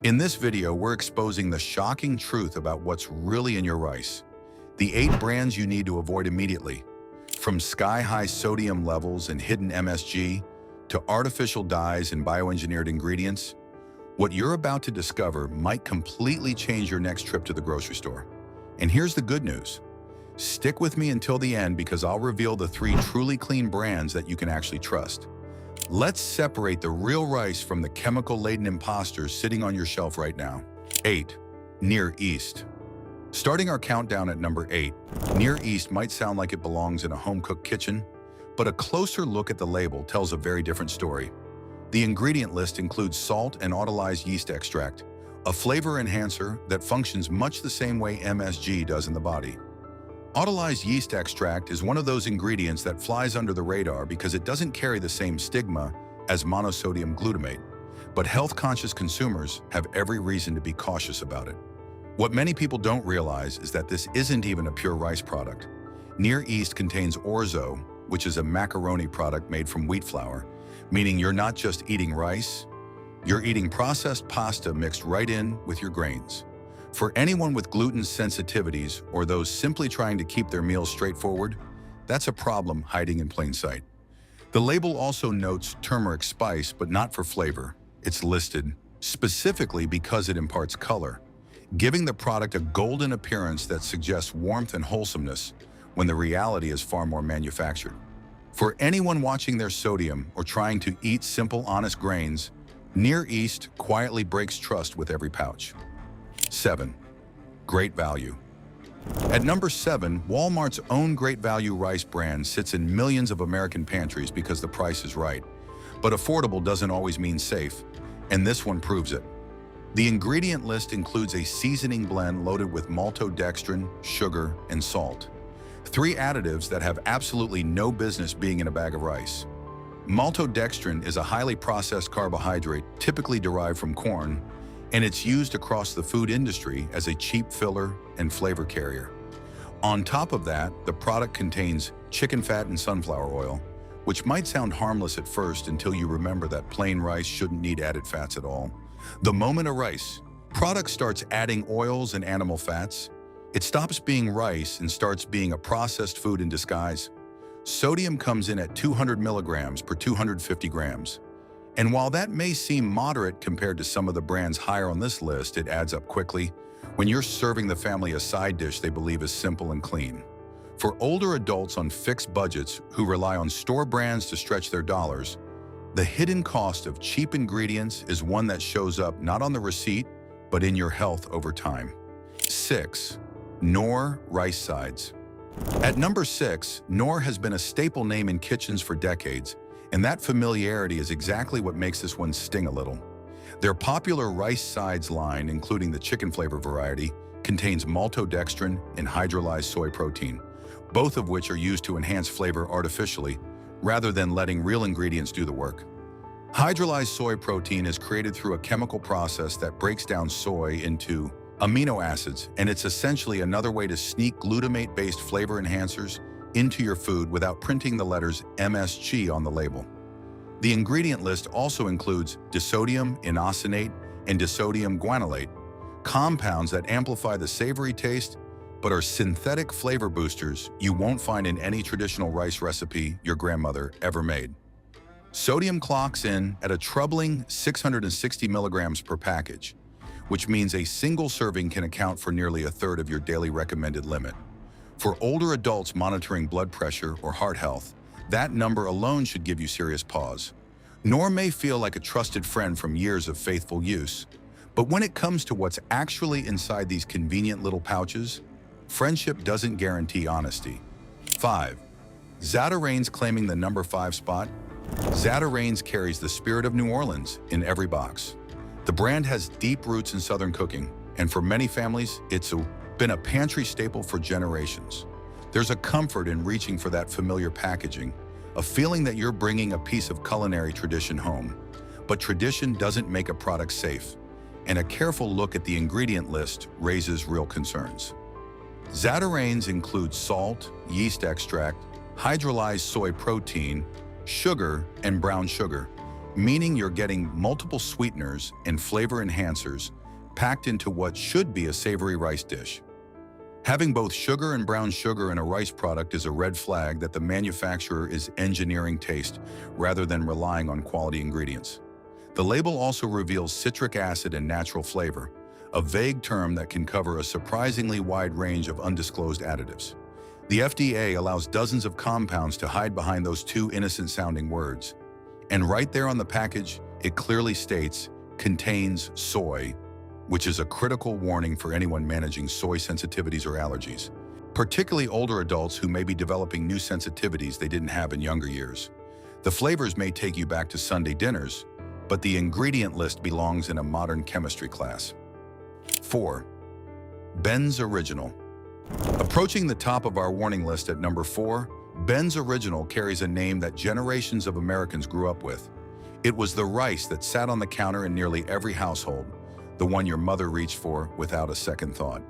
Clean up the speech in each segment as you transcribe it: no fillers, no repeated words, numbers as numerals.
In this video, we're exposing the shocking truth about what's really in your rice. The 8 brands you need to avoid immediately. From sky-high sodium levels and hidden MSG to artificial dyes and bioengineered ingredients, what you're about to discover might completely change your next trip to the grocery store. And here's the good news. Stick with me until the end because I'll reveal the 3 truly clean brands that you can actually trust. Let's separate the real rice from the chemical-laden imposters sitting on your shelf right now. 8. Near East. Starting our countdown at number 8, Near East might sound like it belongs in a home-cooked kitchen, but a closer look at the label tells a very different story. The ingredient list includes salt and autolyzed yeast extract, a flavor enhancer that functions much the same way MSG does in the body. Autolyzed yeast extract is one of those ingredients that flies under the radar because it doesn't carry the same stigma as monosodium glutamate, but health-conscious consumers have every reason to be cautious about it. What many people don't realize is that this isn't even a pure rice product. Near East contains orzo, which is a macaroni product made from wheat flour, meaning you're not just eating rice, you're eating processed pasta mixed right in with your grains. For anyone with gluten sensitivities or those simply trying to keep their meals straightforward, that's a problem hiding in plain sight. The label also notes turmeric spice, but not for flavor. It's listed specifically because it imparts color, giving the product a golden appearance that suggests warmth and wholesomeness when the reality is far more manufactured. For anyone watching their sodium or trying to eat simple, honest grains, Near East quietly breaks trust with every pouch. 7. Great Value. At number 7, Walmart's own Great Value rice brand sits in millions of American pantries because the price is right. But affordable doesn't always mean safe, and this one proves it. The ingredient list includes a seasoning blend loaded with maltodextrin, sugar, and salt. 3 additives that have absolutely no business being in a bag of rice. Maltodextrin is a highly processed carbohydrate typically derived from corn, and it's used across the food industry as a cheap filler and flavor carrier. On top of that, the product contains chicken fat and sunflower oil, which might sound harmless at first until you remember that plain rice shouldn't need added fats at all. The moment a rice product starts adding oils and animal fats, it stops being rice and starts being a processed food in disguise. Sodium comes in at 200 milligrams per 250 grams. And while that may seem moderate compared to some of the brands higher on this list, it adds up quickly when you're serving the family a side dish they believe is simple and clean. For older adults on fixed budgets who rely on store brands to stretch their dollars, the hidden cost of cheap ingredients is one that shows up not on the receipt, but in your health over time. 6. Knorr Rice Sides. At number 6, Knorr has been a staple name in kitchens for decades, and that familiarity is exactly what makes this one sting a little. Their popular rice sides line, including the chicken flavor variety, contains maltodextrin and hydrolyzed soy protein, both of which are used to enhance flavor artificially, rather than letting real ingredients do the work. Hydrolyzed soy protein is created through a chemical process that breaks down soy into amino acids, and it's essentially another way to sneak glutamate-based flavor enhancers into your food without printing the letters MSG on the label. The ingredient list also includes disodium inosinate and disodium guanylate, compounds that amplify the savory taste but are synthetic flavor boosters you won't find in any traditional rice recipe your grandmother ever made. Sodium clocks in at a troubling 660 milligrams per package, which means a single serving can account for nearly a third of your daily recommended limit. For older adults monitoring blood pressure or heart health, that number alone should give you serious pause. Knorr may feel like a trusted friend from years of faithful use, but when it comes to what's actually inside these convenient little pouches, friendship doesn't guarantee honesty. 5. Zatarain's claiming the number 5 spot. Zatarain's carries the spirit of New Orleans in every box. The brand has deep roots in Southern cooking, and for many families, it's been a pantry staple for generations. There's a comfort in reaching for that familiar packaging, a feeling that you're bringing a piece of culinary tradition home. But tradition doesn't make a product safe, and a careful look at the ingredient list raises real concerns. Zatarain's includes salt, yeast extract, hydrolyzed soy protein, sugar, and brown sugar, meaning you're getting multiple sweeteners and flavor enhancers packed into what should be a savory rice dish. Having both sugar and brown sugar in a rice product is a red flag that the manufacturer is engineering taste rather than relying on quality ingredients. The label also reveals citric acid and natural flavor, a vague term that can cover a surprisingly wide range of undisclosed additives. The FDA allows dozens of compounds to hide behind those two innocent-sounding words. And right there on the package, it clearly states, contains soy, which is a critical warning for anyone managing soy sensitivities or allergies, particularly older adults who may be developing new sensitivities they didn't have in younger years. The flavors may take you back to Sunday dinners, but the ingredient list belongs in a modern chemistry class. 4. Ben's Original. Approaching the top of our warning list at number 4, Ben's Original carries a name that generations of Americans grew up with. It was the rice that sat on the counter in nearly every household, the one your mother reached for without a second thought.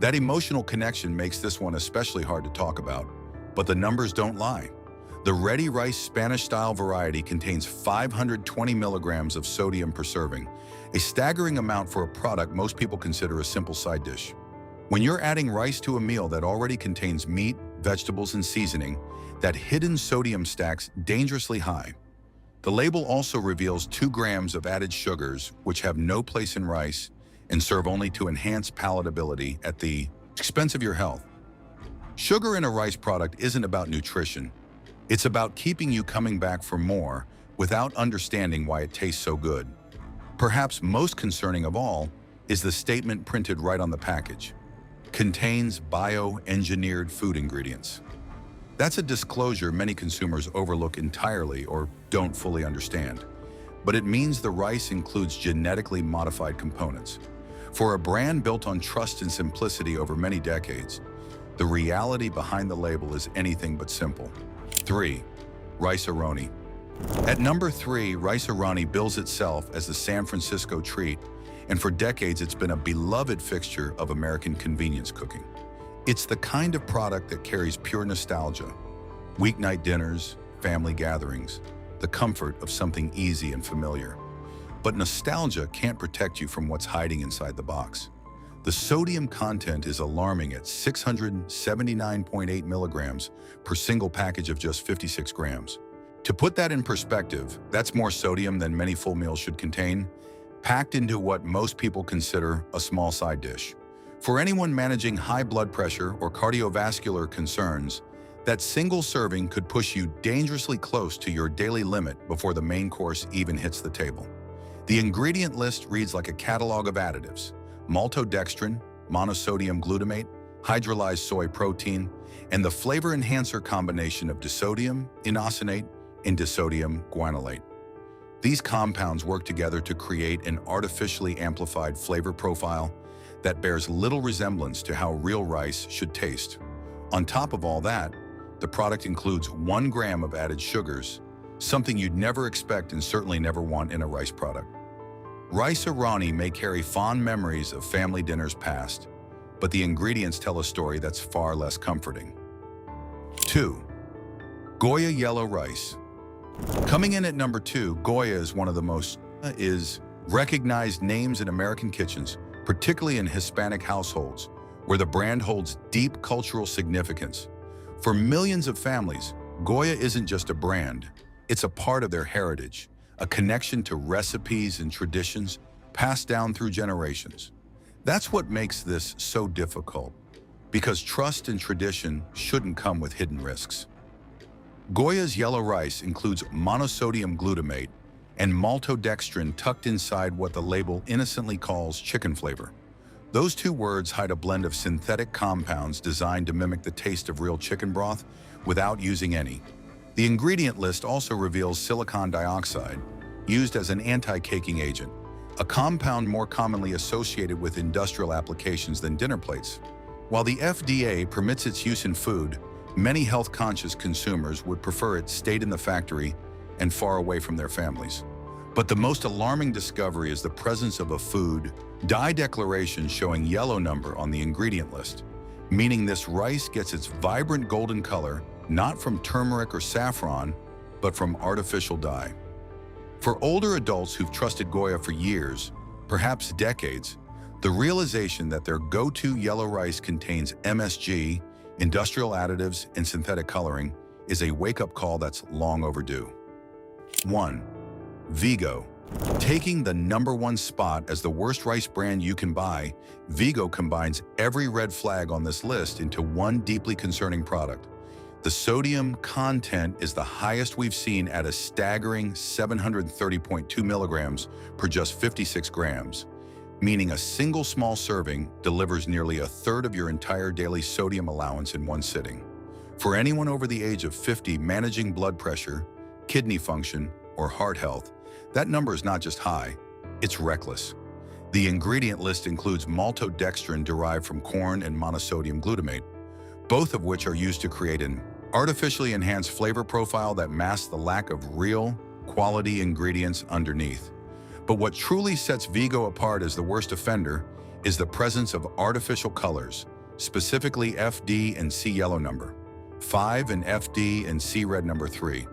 That emotional connection makes this one especially hard to talk about, but the numbers don't lie. The Ready Rice Spanish-style variety contains 520 milligrams of sodium per serving, a staggering amount for a product most people consider a simple side dish. When you're adding rice to a meal that already contains meat, vegetables, and seasoning, that hidden sodium stacks dangerously high. The label also reveals 2 grams of added sugars, which have no place in rice and serve only to enhance palatability at the expense of your health. Sugar in a rice product isn't about nutrition. It's about keeping you coming back for more without understanding why it tastes so good. Perhaps most concerning of all is the statement printed right on the package. Contains bio-engineered food ingredients. That's a disclosure many consumers overlook entirely or don't fully understand. But it means the rice includes genetically modified components. For a brand built on trust and simplicity over many decades, the reality behind the label is anything but simple. 3. Rice-A-Roni. At number 3, Rice-A-Roni bills itself as the San Francisco treat, and for decades it's been a beloved fixture of American convenience cooking. It's the kind of product that carries pure nostalgia. Weeknight dinners, family gatherings, the comfort of something easy and familiar. But nostalgia can't protect you from what's hiding inside the box. The sodium content is alarming at 679.8 milligrams per single package of just 56 grams. To put that in perspective, that's more sodium than many full meals should contain, packed into what most people consider a small side dish. For anyone managing high blood pressure or cardiovascular concerns, that single serving could push you dangerously close to your daily limit before the main course even hits the table. The ingredient list reads like a catalog of additives: maltodextrin, monosodium glutamate, hydrolyzed soy protein, and the flavor enhancer combination of disodium inosonate and disodium guanylate. These compounds work together to create an artificially amplified flavor profile that bears little resemblance to how real rice should taste. On top of all that, the product includes 1 gram of added sugars, something you'd never expect and certainly never want in a rice product. Rice-A-Roni may carry fond memories of family dinners past, but the ingredients tell a story that's far less comforting. 2. Goya Yellow Rice. Coming in at number 2, Goya is one of the most recognized names in American kitchens, particularly in Hispanic households, where the brand holds deep cultural significance. For millions of families, Goya isn't just a brand, it's a part of their heritage, a connection to recipes and traditions passed down through generations. That's what makes this so difficult, because trust and tradition shouldn't come with hidden risks. Goya's yellow rice includes monosodium glutamate and maltodextrin tucked inside what the label innocently calls chicken flavor. Those 2 words hide a blend of synthetic compounds designed to mimic the taste of real chicken broth without using any. The ingredient list also reveals silicon dioxide, used as an anti-caking agent, a compound more commonly associated with industrial applications than dinner plates. While the FDA permits its use in food, many health-conscious consumers would prefer it stayed in the factory and far away from their families. But the most alarming discovery is the presence of a food dye declaration showing yellow number on the ingredient list, meaning this rice gets its vibrant golden color not from turmeric or saffron, but from artificial dye. For older adults who've trusted Goya for years, perhaps decades, the realization that their go-to yellow rice contains MSG, industrial additives, and synthetic coloring is a wake-up call that's long overdue. 1. Vigo. Taking the #1 spot as the worst rice brand you can buy, Vigo combines every red flag on this list into one deeply concerning product. The sodium content is the highest we've seen at a staggering 730.2 milligrams per just 56 grams, meaning a single small serving delivers nearly a third of your entire daily sodium allowance in one sitting. For anyone over the age of 50 managing blood pressure, kidney function, or heart health, that number is not just high, it's reckless. The ingredient list includes maltodextrin derived from corn and monosodium glutamate, both of which are used to create an artificially enhanced flavor profile that masks the lack of real, quality ingredients underneath. But what truly sets Vigo apart as the worst offender is the presence of artificial colors, specifically FD and C yellow number 5 and FD and C red number 3.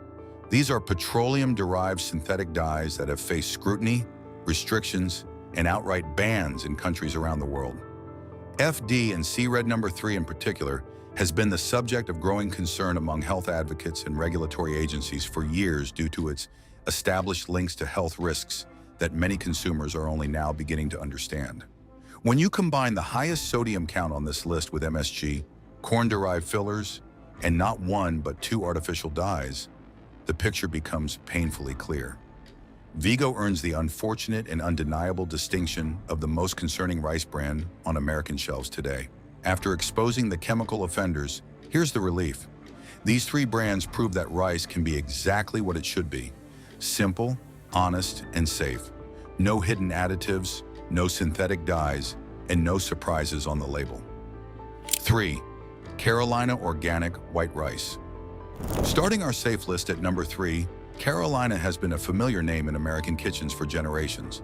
These are petroleum-derived synthetic dyes that have faced scrutiny, restrictions, and outright bans in countries around the world. FD and C red number 3 in particular has been the subject of growing concern among health advocates and regulatory agencies for years due to its established links to health risks that many consumers are only now beginning to understand. When you combine the highest sodium count on this list with MSG, corn-derived fillers, and not one but 2 artificial dyes, the picture becomes painfully clear. Vigo earns the unfortunate and undeniable distinction of the most concerning rice brand on American shelves today. After exposing the chemical offenders, here's the relief. These 3 brands prove that rice can be exactly what it should be: simple, honest, and safe. No hidden additives, no synthetic dyes, and no surprises on the label. 3. Carolina Organic White Rice. Starting our safe list at number 3, Carolina has been a familiar name in American kitchens for generations,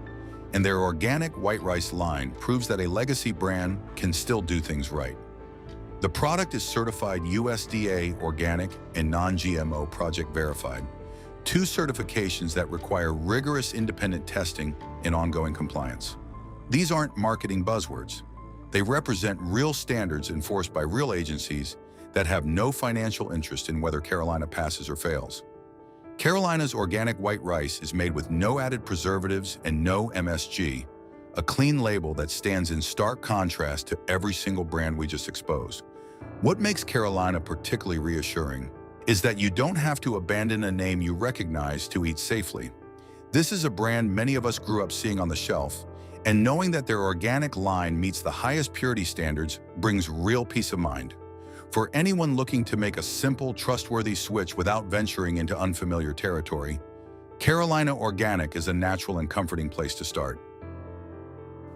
and their organic white rice line proves that a legacy brand can still do things right. The product is certified USDA Organic and Non-GMO Project Verified, 2 certifications that require rigorous independent testing and ongoing compliance. These aren't marketing buzzwords. They represent real standards enforced by real agencies that have no financial interest in whether Carolina passes or fails. Carolina's organic white rice is made with no added preservatives and no MSG, a clean label that stands in stark contrast to every single brand we just exposed. What makes Carolina particularly reassuring is that you don't have to abandon a name you recognize to eat safely. This is a brand many of us grew up seeing on the shelf, and knowing that their organic line meets the highest purity standards brings real peace of mind. For anyone looking to make a simple, trustworthy switch without venturing into unfamiliar territory, Carolina Organic is a natural and comforting place to start.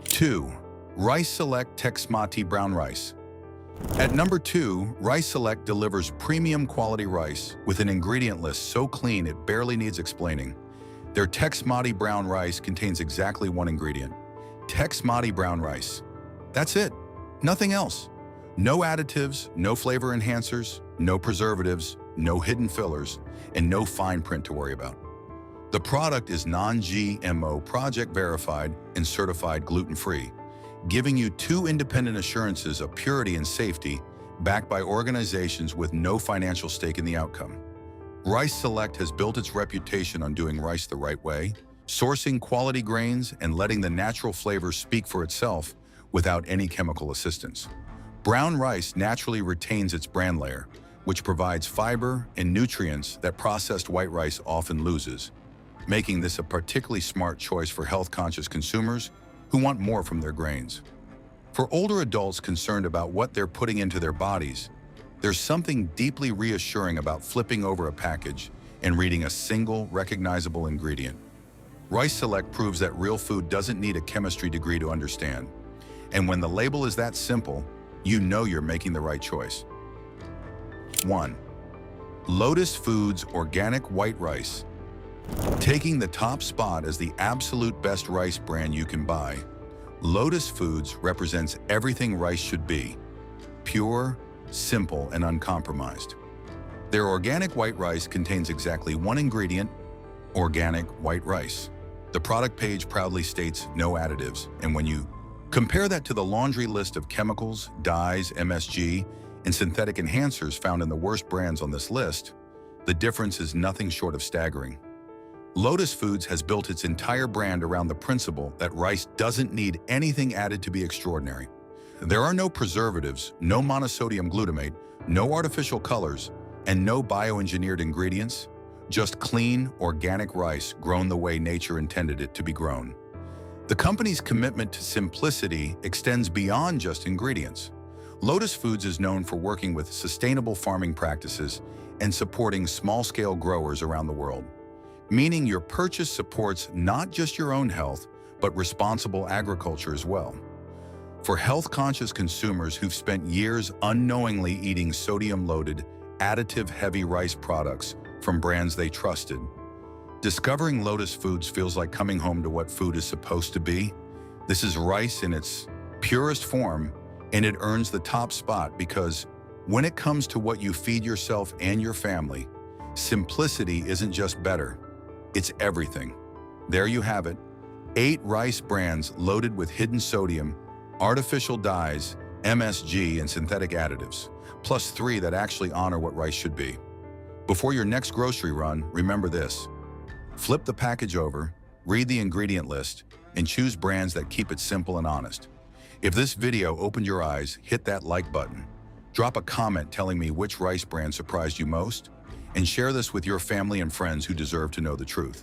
2. Rice Select Texmati Brown Rice. At number 2, Rice Select delivers premium quality rice with an ingredient list so clean it barely needs explaining. Their Texmati Brown Rice contains exactly one ingredient: Texmati Brown Rice. That's it. Nothing else. No additives, no flavor enhancers, no preservatives, no hidden fillers, and no fine print to worry about. The product is non-GMO Project Verified and certified gluten-free, giving you 2 independent assurances of purity and safety backed by organizations with no financial stake in the outcome. Rice Select has built its reputation on doing rice the right way, sourcing quality grains and letting the natural flavor speak for itself without any chemical assistance. Brown rice naturally retains its bran layer, which provides fiber and nutrients that processed white rice often loses, making this a particularly smart choice for health-conscious consumers who want more from their grains. For older adults concerned about what they're putting into their bodies, there's something deeply reassuring about flipping over a package and reading a single, recognizable ingredient. Rice Select proves that real food doesn't need a chemistry degree to understand, and when the label is that simple, you know you're making the right choice. 1. Lotus Foods Organic White Rice. Taking the top spot as the absolute best rice brand you can buy, Lotus Foods represents everything rice should be: pure, simple, and uncompromised. Their organic white rice contains exactly one ingredient, organic white rice. The product page proudly states no additives, and when you compare that to the laundry list of chemicals, dyes, MSG, and synthetic enhancers found in the worst brands on this list, the difference is nothing short of staggering. Lotus Foods has built its entire brand around the principle that rice doesn't need anything added to be extraordinary. There are no preservatives, no monosodium glutamate, no artificial colors, and no bioengineered ingredients, just clean, organic rice grown the way nature intended it to be grown. The company's commitment to simplicity extends beyond just ingredients. Lotus Foods is known for working with sustainable farming practices and supporting small-scale growers around the world, meaning your purchase supports not just your own health, but responsible agriculture as well. For health-conscious consumers who've spent years unknowingly eating sodium-loaded, additive-heavy rice products from brands they trusted, discovering Lotus Foods feels like coming home to what food is supposed to be. This is rice in its purest form, and it earns the top spot because when it comes to what you feed yourself and your family, simplicity isn't just better, it's everything. There you have it, 8 rice brands loaded with hidden sodium, artificial dyes, MSG, and synthetic additives, plus 3 that actually honor what rice should be. Before your next grocery run, remember this. Flip the package over, read the ingredient list, and choose brands that keep it simple and honest. If this video opened your eyes, hit that like button. Drop a comment telling me which rice brand surprised you most, and share this with your family and friends who deserve to know the truth.